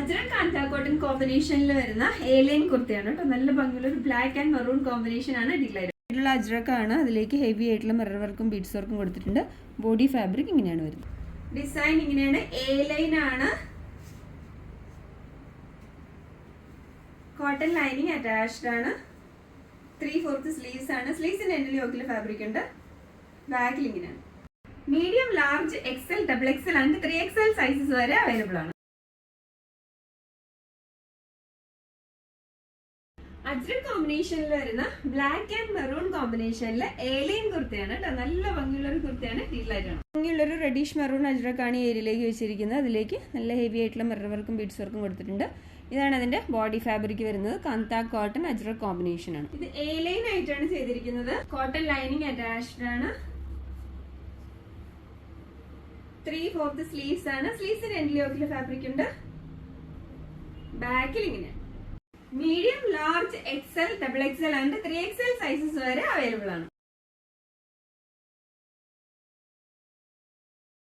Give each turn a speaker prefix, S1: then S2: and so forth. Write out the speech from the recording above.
S1: അജ്രക് കാന്ത cotton കോമ്പിനേഷനിൽ വരുന്ന A-line കുർത്തയാണ് കേട്ടോ. നല്ല ഭംഗിയുള്ള ഒരു ബ്ലാക്ക് ആൻഡ് മെറൂൺ കോമ്പിനേഷൻ ആണ് ഡിലൈറ്റ് അജ്രക് ആണ്. അതിലേക്ക് ഹെവി ആയിട്ടുള്ള മിറർ വർക്കും ബീഡ്സ് വർക്കും കൊടുത്തിട്ടുണ്ട്. ബോഡി ഫാബ്രിക് ഇങ്ങനെയാണ് വരുന്നത്. ഡിസൈൻ ഇങ്ങനെയാണ്. A-line ആണ്. കോട്ടൺ ലൈനിങ് അറ്റാച്ച്ഡ് ആണ്. 3/4 സ്ലീവ്സ് ആണ്. സ്ലീവ്സിന്റെ എൻഡിൽ യോക്കിൽ ഫാബ്രിക് ഉണ്ട്. ബാക്കിൽ ഇങ്ങനെയാണ്. Medium, large, XL, XXL and 3XL sizes വരെ അവൈലബിൾ ആണ്. അജ്രക് കോമ്പിനേഷനിൽ വരുന്ന ബ്ലാക്ക് ആൻഡ് മെറൂൺ കോമ്പിനേഷനിൽ A-line കുർത്തയാണ് കേട്ടോ. നല്ല ഭംഗിയുള്ള ഒരു കുർത്തയാണ്. ഡീലായിട്ടാണ് ഭംഗിയുള്ളൊരു റെഡിഷ് മെറൂൺ അജ്രക് ആണ് ഈ ഏരിയയിലേക്ക് വെച്ചിരിക്കുന്നത്. അതിലേക്ക് നല്ല ഹെവി ആയിട്ടുള്ള മിറർ വർക്കും ബീഡ്സ് വർക്കും കൊടുത്തിട്ടുണ്ട്. ഇതാണ് അതിന്റെ ബോഡി ഫാബ്രിക് വരുന്നത്. കാന്ത കോട്ടൺ അജ്രക് കോമ്പിനേഷൻ ആണ്. ഇത് A-line ആയിട്ടാണ് ചെയ്തിരിക്കുന്നത്. കോട്ടൺ ലൈനിങ് അറ്റാച്ച്ഡ് ആണ്. 3/4 സ്ലീവ്സ് ആണ്. സ്ലീവ്സിന്റെ എൻഡിൽ യോക്കിൽ ഫാബ്രിക് ഉണ്ട്. ബാക്കിൽ ഇങ്ങനെ medium, large, XL, XXL and 3XL sizes വരെ അവൈലബിൾ ആണ്.